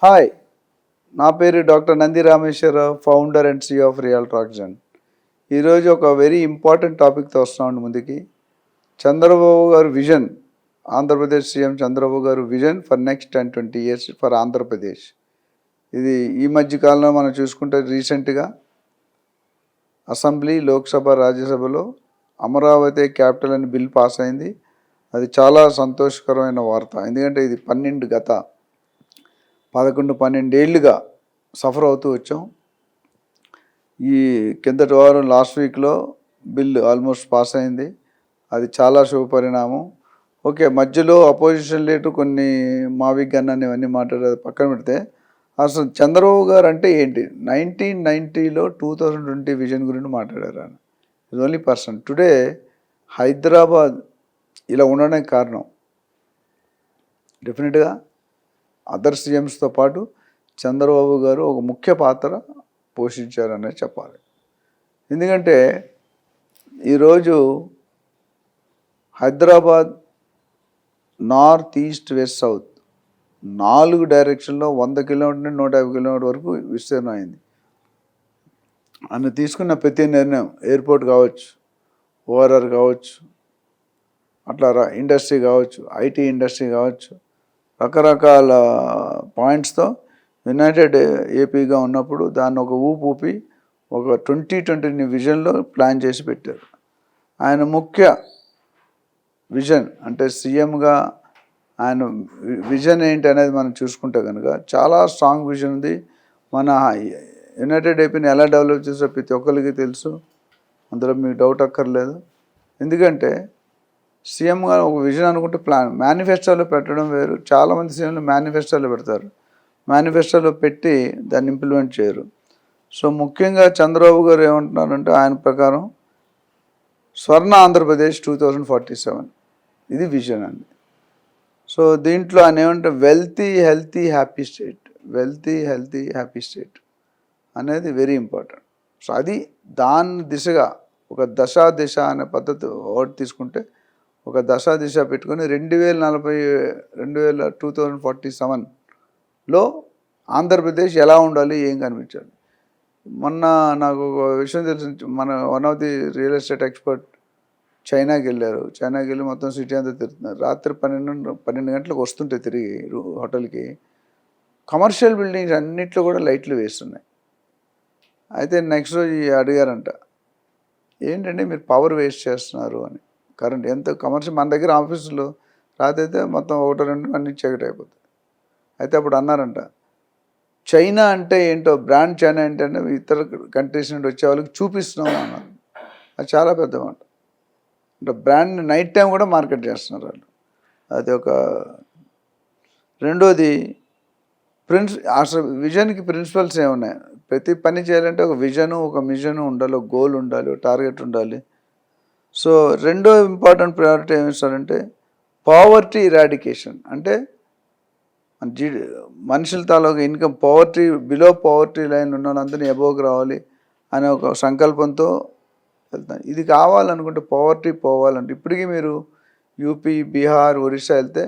Hi, నా పేరు doctor Nandi Rameshwararao, founder and CEO of real ట్రాక్జన్. ఈరోజు ఒక వెరీ ఇంపార్టెంట్ టాపిక్తో వస్తున్నాం ముందుకి. చంద్రబాబు గారు విజన్, ఆంధ్రప్రదేశ్ సీఎం చంద్రబాబు గారు vision for next 10-20 years for Andhra Pradesh. ఇది ఈ మధ్య కాలంలో మనం చూసుకుంటే రీసెంట్గా అసెంబ్లీ, లోక్సభ, రాజ్యసభలో అమరావతి క్యాపిటల్ అని బిల్ పాస్ అయింది. అది చాలా సంతోషకరమైన వార్త. ఎందుకంటే ఇది 11-12 ఏళ్ళుగా సఫర్ అవుతూ వచ్చాం. ఈ కిందటి వారం లాస్ట్ వీక్లో బిల్ ఆల్మోస్ట్ పాస్ అయింది. అది చాలా శుభపరిణామం. ఓకే, మధ్యలో అపోజిషన్ లీడర్ కొన్ని మావిక్ గన్ ఇవన్నీ మాట్లాడేది పక్కన పెడితే, అసలు చంద్రబాబు గారు అంటే ఏంటి? 1990లో 2020 విజన్ గురించి మాట్లాడారు ఆయన. Is only person. Today Hyderabad ఇలా ఉండడానికి కారణం డెఫినెట్గా అదర్ సీఎంస్తో పాటు చంద్రబాబు గారు ఒక ముఖ్య పాత్ర పోషించారనే చెప్పాలి. ఎందుకంటే ఈరోజు Hyderabad north, east, west, south 4 డైరెక్షన్లో 100 కిలోమీటర్ నుండి 150 కిలోమీటర్ వరకు విస్తీర్ణం అయింది. ఆయన తీసుకున్న ప్రతి నిర్ణయం, ఎయిర్పోర్ట్ కావచ్చు, ఓఆర్ఆర్ కావచ్చు, అట్లా ఇండస్ట్రీ కావచ్చు, ఐటీ ఇండస్ట్రీ కావచ్చు, రకరకాల పాయింట్స్తో యునైటెడ్ ఏపీగా ఉన్నప్పుడు దాన్ని ఒక ఊపి ఒక 2020 విజన్లో ప్లాన్ చేసి పెట్టారు. ఆయన ముఖ్య విజన్ అంటే సీఎంగా ఆయన విజన్ ఏంటి అనేది మనం చూసుకుంటే కనుక చాలా స్ట్రాంగ్ విజన్ ఉంది. మన యునైటెడ్ ఏపీని ఎలా డెవలప్ చేసో ప్రతి ఒక్కరికి తెలుసు, అందులో మీకు డౌట్ అక్కర్లేదు. ఎందుకంటే సీఎంగా ఒక విజన్ అనుకుంటే ప్లాన్ మేనిఫెస్టోలో పెట్టడం వేరు. చాలామంది సీఎంలు మేనిఫెస్టోలో పెడతారు, మేనిఫెస్టోలో పెట్టి దాన్ని ఇంప్లిమెంట్ చేయరు. సో ముఖ్యంగా చంద్రబాబు గారు ఏమంటున్నారంటే ఆయన ప్రకారం స్వర్ణ ఆంధ్రప్రదేశ్ 2047 ఇది విజన్ అండి. సో దీంట్లో ఆయన ఏమంటే wealthy, healthy, happy state, wealthy, healthy, happy state అనేది వెరీ ఇంపార్టెంట్. సో అది దాని దిశగా ఒక దిశ అనే పద్ధతి వర్డ్ తీసుకుంటే ఒక దిశ పెట్టుకొని 2047లో ఆంధ్రప్రదేశ్ ఎలా ఉండాలి, ఏం కనిపించాలి. మొన్న నాకు ఒక విషయం తెలిసి, మన one of the real estate expert చైనాకి వెళ్ళారు. చైనాకి వెళ్ళి మొత్తం సిటీ అంతా తిరుగుతున్నారు. రాత్రి 12 గంటలకు వస్తుంటే తిరిగి హోటల్కి కమర్షియల్ బిల్డింగ్స్ అన్నిట్లో కూడా లైట్లు వేస్తున్నాయి. అయితే నెక్స్ట్ రోజు అడిగారంట, ఏంటంటే మీరు పవర్ వేస్ట్ చేస్తున్నారు అని. కరెంట్ ఎంత కమర్షియల్, మన దగ్గర ఆఫీసులో రాత్రి అయితే మొత్తం 1-2 అన్ని చీకటి అయిపోతాయి. అయితే అప్పుడు అన్నారంట, చైనా అంటే ఏంటో, బ్రాండ్ చైనా ఏంటంటే ఇతర కంట్రీస్ నుండి వచ్చే వాళ్ళకి చూపిస్తున్నాం అన్నారు. అది చాలా పెద్ద మాట. అంటే బ్రాండ్ నైట్ టైం కూడా మార్కెట్ చేస్తున్నారు వాళ్ళు. అది ఒక రెండోది అసలు విజన్కి ప్రిన్సిపల్స్ ఏమున్నాయి? ప్రతి పని చేయాలంటే ఒక విజను, ఒక మిషను ఉండాలి, ఒక గోల్ ఉండాలి, ఒక టార్గెట్ ఉండాలి. సో రెండో ఇంపార్టెంట్ ప్రయారిటీ ఏమి ఇస్తారంటే పావర్టీ ఇరాడికేషన్. అంటే మనుషుల తాలూకు income poverty, below poverty line ఉన్న వాళ్ళందరినీ అబోవ్కి రావాలి అనే ఒక సంకల్పంతో వెళ్తాను. ఇది కావాలనుకుంటే పవర్టీ పోవాలంటే ఇప్పటికీ మీరు యూపీ, బీహార్, ఒరిస్సా వెళ్తే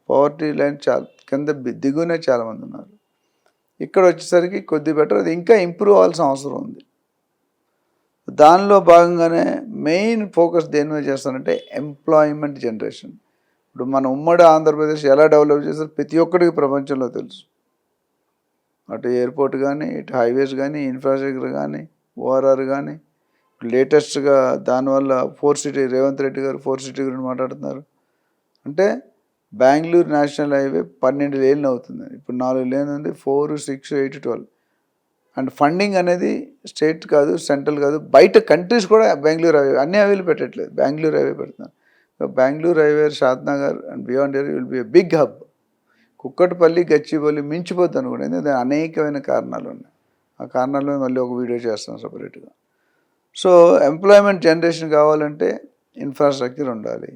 పవర్టీ లైన్ చాలా కింద దిగునే చాలామంది ఉన్నారు. ఇక్కడ వచ్చేసరికి కొద్ది బెటర్, అది ఇంకా ఇంప్రూవ్ అవ్వాల్సిన అవసరం ఉంది. దానిలో భాగంగానే మెయిన్ ఫోకస్ దేని మీద చేస్తారంటే ఎంప్లాయ్మెంట్ జనరేషన్. ఇప్పుడు మన ఉమ్మడి ఆంధ్రప్రదేశ్ ఎలా డెవలప్ చేస్తారు ప్రతి ఒక్కరికి ప్రపంచంలో తెలుసు. అటు ఎయిర్పోర్ట్ కానీ, ఇటు హైవేస్ కానీ, ఇన్ఫ్రాస్ట్రక్చర్ కానీ, ఓఆర్ఆర్ కానీ, లేటెస్ట్గా దానివల్ల 4 సిటీ, రేవంత్ రెడ్డి గారు 4 సిటీ గురించి మాట్లాడుతున్నారు. అంటే బెంగళూరు నేషనల్ హైవే 12 లేన్లు అవుతుంది, ఇప్పుడు 4 లేన్లు ఉంది, 4, 6, 8, 12. అండ్ ఫండింగ్ అనేది స్టేట్ కాదు, సెంట్రల్ కాదు, బయట కంట్రీస్ కూడా బెంగళూరు హైవే, అన్ని హైవేలు పెట్టట్లేదు, బెంగళూరు హైవే పెడుతున్నారు. Bengaluru highway, Shadnagar and beyond area will be a big hub. Kukatpally, Gachibowli మించిపోద్ది అనుకోండి. ఎందుకంటే అనేకమైన కారణాలు ఉన్నాయి. ఆ కారణాలు మళ్ళీ ఒక వీడియో చేస్తాం సపరేట్గా. సో ఎంప్లాయ్మెంట్ జనరేషన్ కావాలంటే ఇన్ఫ్రాస్ట్రక్చర్ ఉండాలి.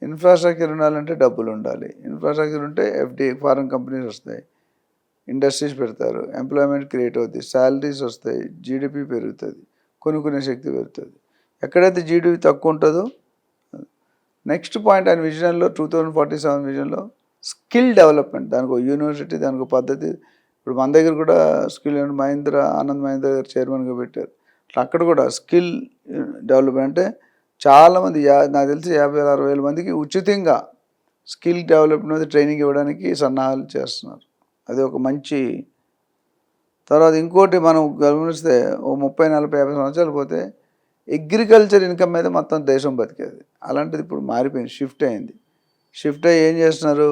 ఇన్ఫ్రాస్ట్రక్చర్ ఉండాలంటే డబ్బులు ఉండాలి. ఇన్ఫ్రాస్ట్రక్చర్ ఉంటే ఎఫ్డీ, ఫారెన్ కంపెనీస్ వస్తాయి, ఇండస్ట్రీస్ పెడతారు, ఎంప్లాయ్మెంట్ క్రియేట్ అవుతుంది, శాలరీస్ వస్తాయి, జీడిపి పెరుగుతుంది, కొనుక్కునే శక్తి పెరుగుతుంది. ఎక్కడైతే జీడిపి తక్కువ ఉంటుందో, నెక్స్ట్ పాయింట్ ఆయన విజన్లో 2047 విజన్లో స్కిల్ డెవలప్మెంట్, దానికి ఒక యూనివర్సిటీ, దానికి ఒక పద్ధతి, ఇప్పుడు మన దగ్గర కూడా స్కిల్ మహేంద్ర ఆనంద్ మహేంద్ర గారు చైర్మన్గా పెట్టారు. అక్కడ కూడా స్కిల్ డెవలప్మెంట్ అంటే చాలామంది నాకు తెలిసి 50,000-60,000 మందికి ఉచితంగా స్కిల్ డెవలప్మెంట్ ట్రైనింగ్ ఇవ్వడానికి సన్నాహాలు చేస్తున్నారు. అది ఒక మంచి. తర్వాత ఇంకోటి మనం గమనిస్తే ఓ 30-40-50 సంవత్సరాలు పోతే అగ్రికల్చర్ ఇన్కమ్ మీద మొత్తం దేశం బతికేది. అలాంటిది ఇప్పుడు మారిపోయింది, షిఫ్ట్ అయింది. షిఫ్ట్ అయ్యి ఏం చేస్తున్నారు,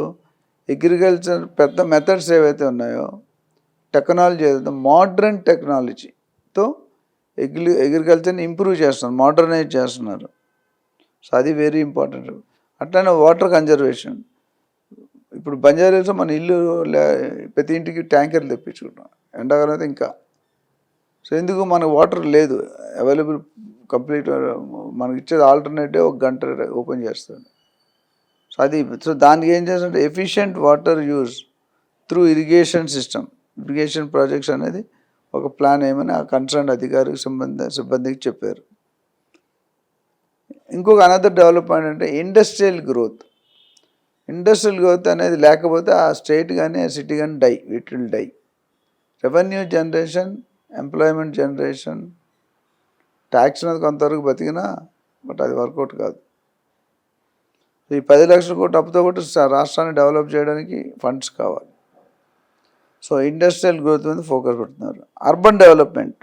అగ్రికల్చర్ పెద్ద మెథడ్స్ ఏవైతే ఉన్నాయో టెక్నాలజీ ఏదైతే మోడ్రన్ టెక్నాలజీతో అగ్రికల్చర్ని ఇంప్రూవ్ చేస్తున్నారు, మోడర్నైజ్ చేస్తున్నారు. సో అది వెరీ ఇంపార్టెంట్. అట్లనే వాటర్ కన్జర్వేషన్. ఇప్పుడు బంజారాహిల్స్లో మన ఇల్లు ప్రతి ఇంటికి ట్యాంకర్లు తెప్పించుకుంటాం, ఎండాకాలం అయితే ఇంకా. సో ఎందుకు మనకు వాటర్ లేదు అవైలబుల్, కంప్లీట్ మనకి ఇచ్చేది ఆల్టర్నేటివ్ 1 గంట ఓపెన్ చేస్తుంది. సో అది. సో దానికి ఏం చేస్తుంటే efficient water use through irrigation system, irrigation projects అనేది ఒక ప్లాన్ ఏమని ఆ కన్సర్న్ అధికారికి సిబ్బందికి చెప్పారు. ఇంకొక అనదర్ డెవలప్మెంట్ అంటే ఇండస్ట్రియల్ గ్రోత్. ఇండస్ట్రియల్ గ్రోత్ అనేది లేకపోతే ఆ స్టేట్ కానీ ఆ సిటీ కానీ it will die. Revenue generation, employment generation, tax అనేది కొంతవరకు బతికినా బట్ అది వర్కౌట్ కాదు. ఈ 10 లక్షల కోట్లు అప్పుతో కూడా రాష్ట్రాన్ని డెవలప్ చేయడానికి ఫండ్స్ కావాలి. సో ఇండస్ట్రియల్ గ్రోత్ మీద ఫోకస్ పెడుతున్నారు. అర్బన్ డెవలప్మెంట్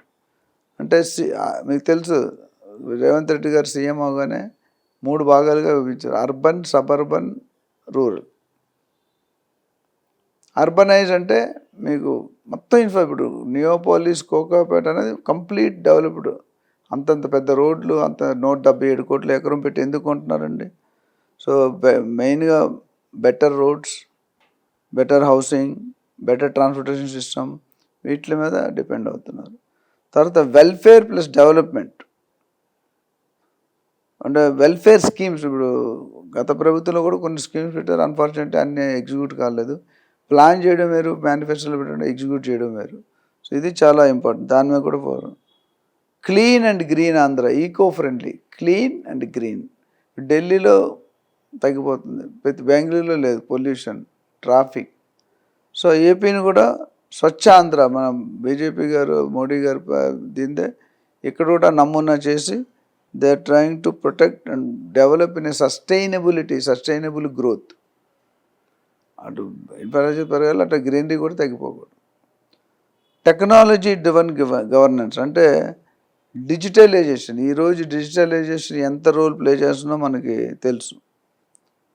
అంటే మీకు తెలుసు రేవంత్ రెడ్డి గారు సీఎం అవగానే 3 భాగాలుగా విభజించారు, అర్బన్, సబర్బన్, రూరల్. అర్బనైజ్ అంటే మీకు మొత్తం ఇప్పుడు నియోపోలిస్, కోకాపేట అనేది కంప్లీట్ డెవలప్డ్. అంతంత పెద్ద రోడ్లు, అంత 177 కోట్ల ఎకరం పెట్టి ఎందుకు కొంటున్నారండి? సో మెయిన్గా better roads, better housing, better transportation system, వీటి మీద డిపెండ్ అవుతున్నారు. తర్వాత వెల్ఫేర్ ప్లస్ డెవలప్మెంట్ అంటే వెల్ఫేర్ స్కీమ్స్. ఇప్పుడు గత ప్రభుత్వంలో కూడా కొన్ని స్కీమ్స్ పెట్టారు, అన్ఫార్చునేట్లీ అన్నీ ఎగ్జిక్యూట్ కాలేదు. ప్లాన్ చేయడం వేరు, మేనిఫెస్టోలో పెట్టడం, ఎగ్జిక్యూట్ చేయడం వేరు. సో ఇది చాలా ఇంపార్టెంట్, దాని మీద కూడా పోరు. Clean and green Andhra, eco friendly, clean and green. ఢిల్లీలో తగ్గిపోతుంది, ప్రతి బెంగళూరులో లేదు, పొల్యూషన్, ట్రాఫిక్. సో ఏపీని కూడా స్వచ్ఛ ఆంధ్ర, మన బీజేపీ గారు, మోడీ గారు దీందే ఇక్కడ కూడా నమూనా చేసి they are trying to protect and develop in a sustainable growth. అటు ఇన్ఫ్రాస్ట్రక్చర్ పెరగాలి, అటు గ్రీనరీ కూడా తగ్గిపోకూడదు. టెక్నాలజీ డ్రివన్ గవర్నెన్స్ అంటే డిజిటలైజేషన్. ఈరోజు డిజిటలైజేషన్ ఎంత రోల్ ప్లే చేస్తుందో మనకి తెలుసు.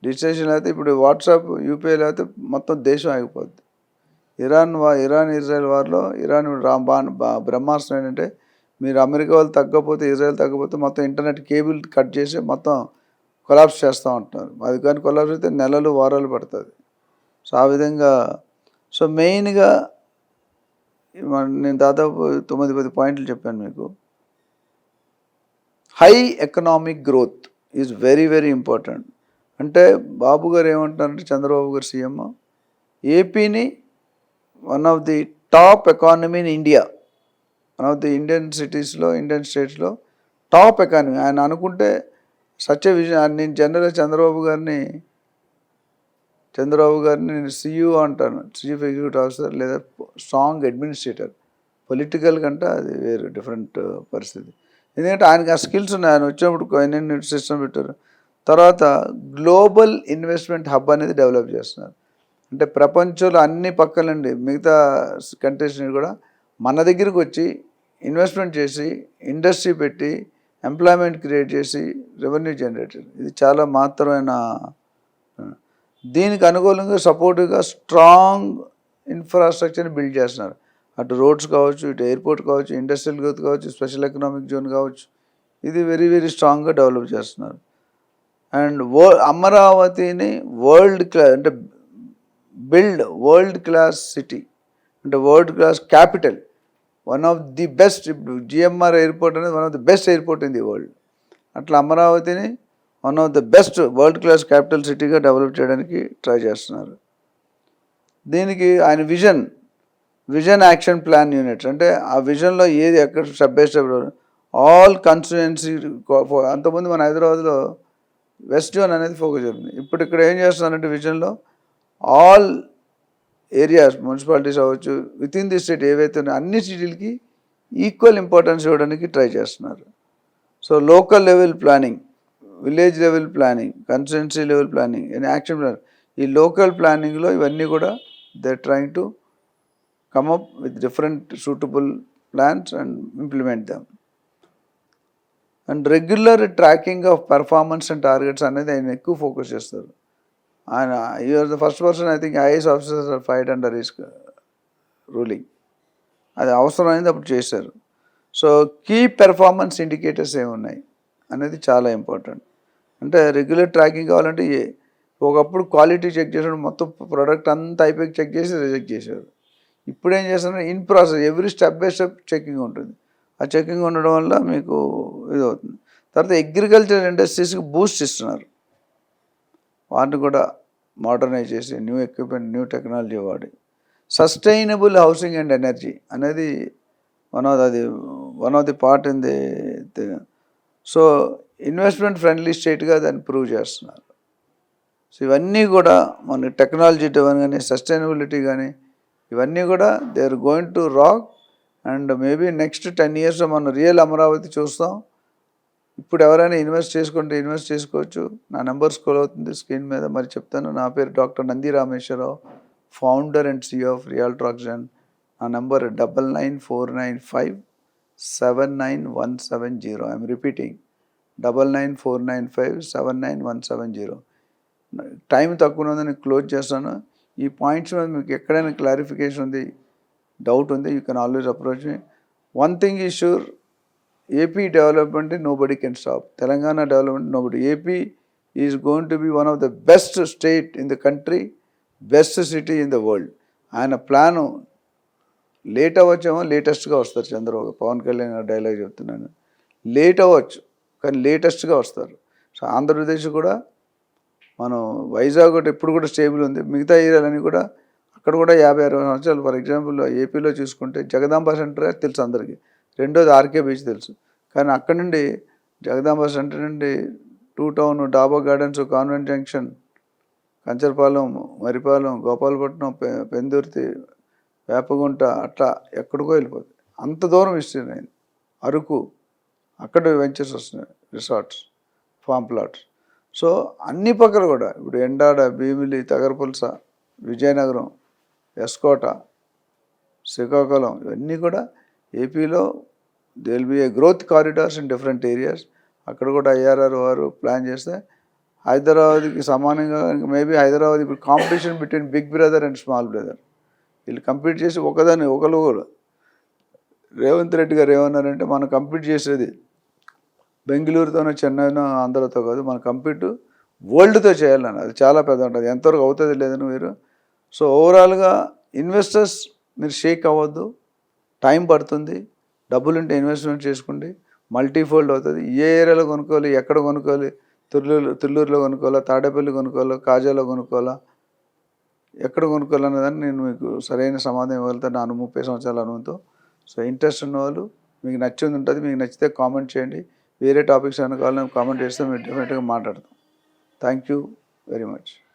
డిజిటలైజేషన్ అయితే ఇప్పుడు వాట్సాప్, యూపీఐ అయితే మొత్తం దేశం ఆగిపోద్ది. ఇరాన్ ఇజ్రాయెల్ వార్లో ఇరాన్ బ్రహ్మాస్త్రం ఏంటంటే మీరు అమెరికా వాళ్ళు తగ్గకపోతే, ఇజ్రాయెల్ తగ్గకపోతే మొత్తం ఇంటర్నెట్ కేబుల్ కట్ చేసి మొత్తం కొలాప్స్ చేస్తూ ఉంటారు. అది కానీ కొలాప్స్ అయితే నెలలు, వారాలు పడుతుంది. సో ఆ విధంగా. సో మెయిన్గా నేను దాదాపు 9-10 పాయింట్లు చెప్పాను మీకు. High economic growth is very very important. అంటే బాబు గారు ఏమంటారంటే, చంద్రబాబు గారు సీఎం, ఏపీని one of the top economy in India, one of the Indian సిటీస్లో, ఇండియన్ స్టేట్స్లో టాప్ ఎకానమీ ఆయన అనుకుంటే సత్య విజన్. నేను జనరల్గా చంద్రబాబు గారిని నేను సిఇఓ అంటాను, చీఫ్ ఎగ్జిక్యూటివ్ ఆఫీసర్ లేదా స్ట్రాంగ్ అడ్మినిస్ట్రేటర్. పొలిటికల్ కంటే అది వేరు, డిఫరెంట్ పరిస్థితి. ఎందుకంటే ఆయనకి ఆ స్కిల్స్ ఉన్నాయి. ఆయన వచ్చినప్పుడు ఎన్ని సిస్టమ్ పెట్టారు. తర్వాత గ్లోబల్ ఇన్వెస్ట్మెంట్ హబ్ అనేది డెవలప్ చేస్తున్నారు. అంటే ప్రపంచంలో అన్ని పక్కలండి మిగతా కంట్రీస్ని కూడా మన దగ్గరికి వచ్చి ఇన్వెస్ట్మెంట్ చేసి, ఇండస్ట్రీ పెట్టి, ఎంప్లాయ్మెంట్ క్రియేట్ చేసి రెవెన్యూ జనరేటర్. ఇది చాలా మాత్రమైన. దీనికి అనుకూలంగా సపోర్టివ్గా స్ట్రాంగ్ ఇన్ఫ్రాస్ట్రక్చర్ని బిల్డ్ చేస్తున్నారు. అటు రోడ్స్ కావచ్చు, ఇటు ఎయిర్పోర్ట్ కావచ్చు, ఇండస్ట్రియల్ గ్రోత్ కావచ్చు, స్పెషల్ ఎకనామిక్ జోన్ కావచ్చు. ఇది వెరీ వెరీ స్ట్రాంగ్గా డెవలప్ చేస్తున్నారు. అండ్ అమరావతిని వరల్డ్ క్లాస్ అంటే వరల్డ్ క్లాస్ సిటీ, అంటే world class capital, one of the best. ఇప్పుడు జిఎంఆర్ ఎయిర్పోర్ట్ అనేది one of the best airport in the world. అట్లా అమరావతిని one of the best world class capital సిటీగా develop చేయడానికి try చేస్తున్నారు. దీనికి ఆయన విజన్ యాక్షన్ ప్లాన్ యూనిట్స్, అంటే ఆ విజన్లో ఏది ఎక్కడ step by step all constituency. అంతకుముందు మన హైదరాబాద్లో వెస్ట్ జోన్ అనేది ఫోకస్ చేస్తుంది. ఇప్పుడు ఇక్కడ ఏం చేస్తున్నారంటే విజన్లో ఆల్ ఏరియాస్ మున్సిపాలిటీస్ అవ్వచ్చు, వితిన్ ది స్టేట్ ఏవైతే ఉన్నాయో అన్ని సిటీలకి ఈక్వల్ ఇంపార్టెన్స్ ఇవ్వడానికి ట్రై చేస్తున్నారు. So local level planning, village level planning, constituency level planning, action plan, ఈ లోకల్ ప్లానింగ్లో ఇవన్నీ కూడా they trying to come up with different suitable plans and implement them. And regular tracking of performance and targets అనేది ఆయన ఎక్కువ focus చేస్తారు. ఆయన you are the first person I think IAS officers are fight under risk ruling. అది అవసరమైంది అప్పుడు చేశారు. So key performance indicators ఏమున్నాయి అనేది చాలా ఇంపార్టెంట్. అంటే రెగ్యులర్ ట్రాకింగ్ కావాలంటే ఒకప్పుడు క్వాలిటీ చెక్ చేసినప్పుడు మొత్తం ప్రోడక్ట్ అంతా అయిపోయి చెక్ చేసి రిజెక్ట్ చేశారు. ఇప్పుడు ఏం చేస్తున్నారు, in process every step by step checking ఉంటుంది. ఆ చెకింగ్ ఉండడం వల్ల మీకు ఇది అవుతుంది. తర్వాత అగ్రికల్చర్ ఇండస్ట్రీస్కి బూస్ట్ ఇస్తున్నారు. వాటిని కూడా మోడర్నైజ్ చేసి న్యూ ఎక్విప్మెంట్, న్యూ టెక్నాలజీ వాడి సస్టైనబుల్ హౌసింగ్ అండ్ ఎనర్జీ అనేది one of the part in the. So investment friendly స్టేట్గా దాన్ని ప్రూవ్ చేస్తున్నారు. సో ఇవన్నీ కూడా మన టెక్నాలజీ డ్రివెన్ కానీ సస్టైనబిలిటీ కానీ ఇవన్నీ కూడా they are going to rock. And maybe next 10 years మనం రియల్ అమరావతి చూస్తాం. ఇప్పుడు ఎవరైనా ఇన్వెస్ట్ చేసుకుంటే ఇన్వెస్ట్ చేసుకోవచ్చు. నా నెంబర్ స్క్రోల్ అవుతుంది స్క్రీన్ మీద, మరి చెప్తాను. నా పేరు doctor Nandi Rameshwararao, founder and CEO of realtor oxygen. నా నెంబర్ 9949579170. I'm repeating 9949579170. టైం తక్కువ ఉందని క్లోజ్ చేస్తాను. ఈ పాయింట్స్ మీద మీకు ఎక్కడైనా క్లారిఫికేషన్ ఉంది, డౌట్ ఉంది, you can always approach me. One thing is sure, AP development nobody can stop. Telangana development nobody. AP is going to be one of the best state in the country, best city in the world. ఆయన plan late అవ్వచ్చేమో, లేటెస్ట్గా వస్తారు. చంద్రబాబు, పవన్ కళ్యాణ్ గారు dialogue చెప్తున్నాను, late అవ్వచ్చు కానీ లేటెస్ట్గా వస్తారు. So Andhra Pradesh కూడా మనం వైజాగ్ ఒకటి ఎప్పుడు కూడా స్టేబుల్ ఉంది. మిగతా ఏరియాలన్నీ కూడా అక్కడ కూడా 50-60 సంవత్సరాలు. ఫర్ ఎగ్జాంపుల్ ఏపీలో చూసుకుంటే జగదాంబ సెంటర్ తెలుసు అందరికీ, రెండోది ఆర్కే బీచ్ తెలుసు. కానీ అక్కడ నుండి జగదాంబ సెంటర్ నుండి 2 టౌన్, డాబా gardens, convent junction, Kancharapalem, Maripalem, Gopalapatnam, Pendurthi, Vepagunta, అట్లా ఎక్కడికో వెళ్ళిపోతుంది. అంత దూరం విస్తీర్ణమైంది. అరకు, అక్కడ వెంచర్స్ వస్తున్నాయి, రిసార్ట్స్, ఫామ్ ప్లాట్స్. సో అన్ని పక్కల కూడా ఇప్పుడు ఎండాడ, భీమిలి, తగరపుల్స, విజయనగరం, ఎస్కోట, శ్రీకాకుళం, ఇవన్నీ కూడా ఏపీలో they will be A growth corridors in different areas. అక్కడ కూడా IRR వారు ప్లాన్ చేస్తే హైదరాబాద్కి సమానంగా మేబీ హైదరాబాద్ ఇప్పుడు competition between big brother and small brother. వీళ్ళు కంపీట్ చేసి ఒకళ్ళు కూడా. రేవంత్ రెడ్డి గారు ఏమన్నారంటే, మనం కంపీట్ చేసేది బెంగళూరుతోనో, చెన్నైనో, ఆంధ్రతో కాదు, మనం కంపీట్ వరల్డ్తో చేయాలని. అది చాలా పెద్ద ఉంటుంది. ఎంతవరకు అవుతుంది లేదని మీరు. సో ఓవరాల్గా ఇన్వెస్టర్స్ మీరు షేక్ అవ్వద్దు, టైం పడుతుంది. డబ్బులుంటే ఇన్వెస్ట్మెంట్ చేసుకోండి, మల్టీఫోల్డ్ అవుతుంది. ఏ ఏరియాలో కొనుక్కోవాలి, ఎక్కడ కొనుక్కోవాలి, తుళ్ళూరులో కొనుక్కోవాలా, తాడేపల్లి కొనుక్కోవాలా, కాజాలో కొనుక్కోవాలా, ఎక్కడ కొనుక్కోవాలన్నదాన్ని నేను మీకు సరైన సమాధానం ఇవ్వగలుగుతాను నా 30 సంవత్సరాల అనుభవంతో. సో ఇంట్రెస్ట్ ఉన్న వాళ్ళు, మీకు నచ్చింది ఉంటుంది, మీకు నచ్చితే కామెంట్ చేయండి. వేరే టాపిక్స్ ఏమైనా కావాలని కామెంట్ చేస్తే మేము డెఫినెట్గా మాట్లాడతాం. Thank you very much.